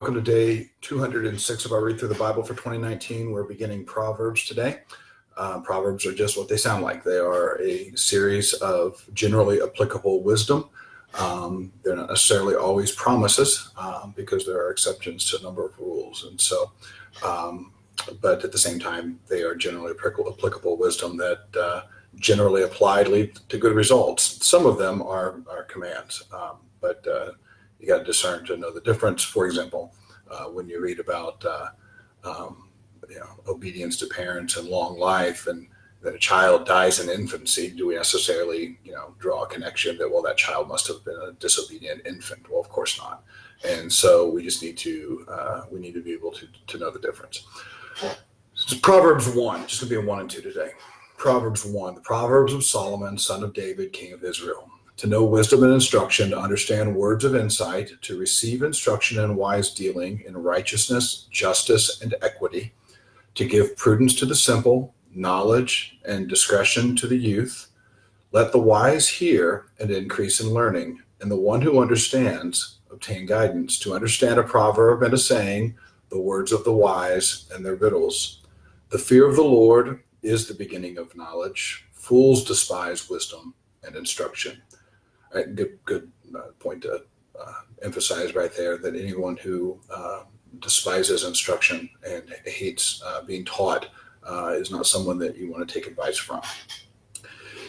Welcome to day 206 of our Read Through the Bible for 2019. We're beginning Proverbs today. Proverbs are just what they sound like. They are a series of generally applicable wisdom. They're not necessarily always promises because there are exceptions to a number of rules. But at the same time, they are generally applicable wisdom that generally applied lead to good results. Some of them are commands, but you got to discern to know the difference. For example, when you read about obedience to parents and long life, and that a child dies in infancy, do we necessarily draw a connection that that child must have been a disobedient infant? Well, of course not. And so we just need to be able to know the difference. So Proverbs 1, just gonna be a 1 and 2 today. Proverbs 1, the Proverbs of Solomon, son of David, king of Israel. To know wisdom and instruction, to understand words of insight, to receive instruction in wise dealing, in righteousness, justice, and equity, to give prudence to the simple, knowledge and discretion to the youth. Let the wise hear and increase in learning, and the one who understands obtain guidance. To understand a proverb and a saying, the words of the wise and their riddles. The fear of the Lord is the beginning of knowledge. Fools despise wisdom and instruction. Good point to emphasize right there, that anyone who despises instruction and hates being taught is not someone that you want to take advice from.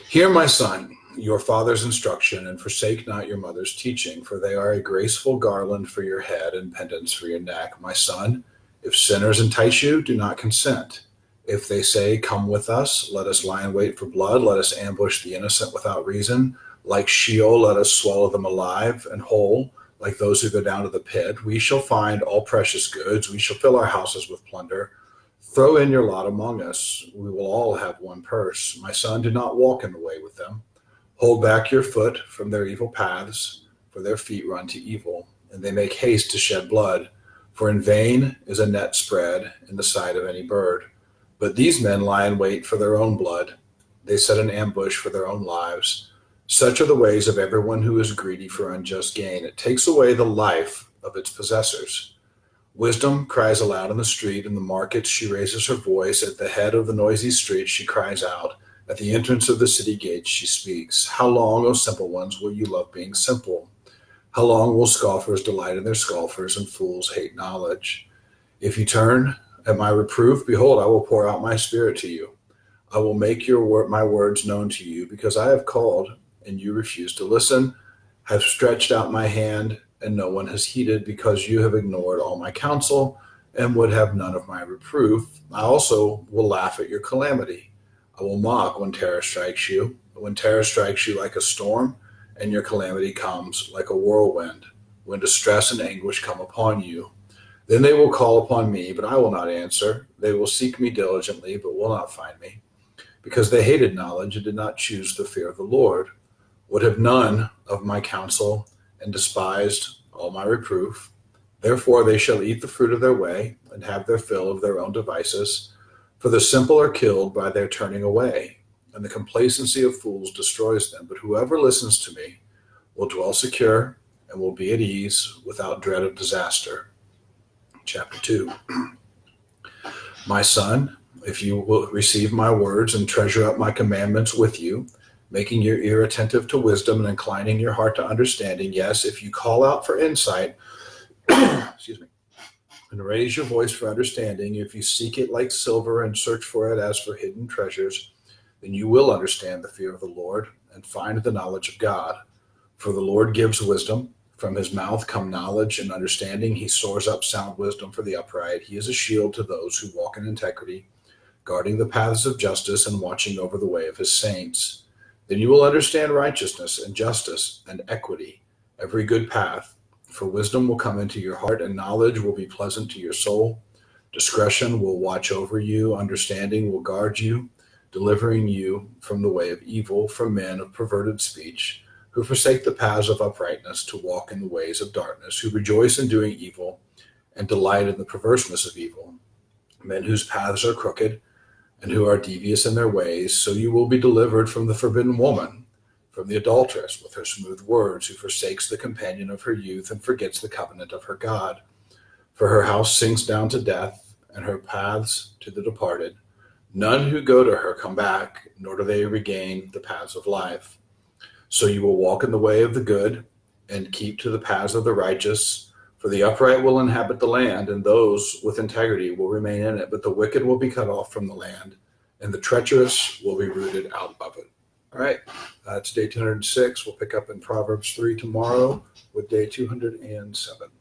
Hear, my son, your father's instruction, and forsake not your mother's teaching, for they are a graceful garland for your head and pendants for your neck. My son, if sinners entice you, do not consent. If they say, come with us, let us lie in wait for blood, let us ambush the innocent without reason. Like Sheol, let us swallow them alive and whole, like those who go down to the pit. We shall find all precious goods. We shall fill our houses with plunder. Throw in your lot among us. We will all have one purse. My son, do not walk in the way with them. Hold back your foot from their evil paths, for their feet run to evil, and they make haste to shed blood. For in vain is a net spread in the sight of any bird. But these men lie in wait for their own blood. They set an ambush for their own lives. Such are the ways of everyone who is greedy for unjust gain. It takes away the life of its possessors. Wisdom cries aloud in the street. In the markets she raises her voice. At the head of the noisy street she cries out. At the entrance of the city gates she speaks. How long, O simple ones, will you love being simple? How long will scoffers delight in their scoffers, and fools hate knowledge? If you turn at my reproof, behold, I will pour out my spirit to you. I will make my words known to you, because I have called, and you refuse to listen, have stretched out my hand, and no one has heeded, because you have ignored all my counsel, and would have none of my reproof. I also will laugh at your calamity. I will mock when terror strikes you like a storm, and your calamity comes like a whirlwind, when distress and anguish come upon you. Then they will call upon me, but I will not answer. They will seek me diligently, but will not find me, because they hated knowledge and did not choose the fear of the Lord, would have none of my counsel, and despised all my reproof. Therefore they shall eat the fruit of their way, and have their fill of their own devices. For the simple are killed by their turning away, and the complacency of fools destroys them. But whoever listens to me will dwell secure, and will be at ease without dread of disaster. Chapter 2. My son, if you will receive my words and treasure up my commandments with you, making your ear attentive to wisdom and inclining your heart to understanding. Yes, if you call out for insight, excuse me, and raise your voice for understanding, if you seek it like silver and search for it as for hidden treasures, then you will understand the fear of the Lord and find the knowledge of God. For the Lord gives wisdom. From his mouth come knowledge and understanding. He stores up sound wisdom for the upright. He is a shield to those who walk in integrity, guarding the paths of justice and watching over the way of his saints. Then you will understand righteousness and justice and equity, every good path. For wisdom will come into your heart, and knowledge will be pleasant to your soul. Discretion will watch over you. Understanding will guard you, delivering you from the way of evil, from men of perverted speech, who forsake the paths of uprightness to walk in the ways of darkness, who rejoice in doing evil and delight in the perverseness of evil, men whose paths are crooked, and who are devious in their ways. So you will be delivered from the forbidden woman, from the adulteress with her smooth words, who forsakes the companion of her youth and forgets the covenant of her God. For her house sinks down to death, and her paths to the departed. None who go to her come back, nor do they regain the paths of life. So you will walk in the way of the good, and keep to the paths of the righteous. For the upright will inhabit the land, and those with integrity will remain in it. But the wicked will be cut off from the land, and the treacherous will be rooted out of it. All right, that's day 206. We'll pick up in Proverbs 3 tomorrow with day 207.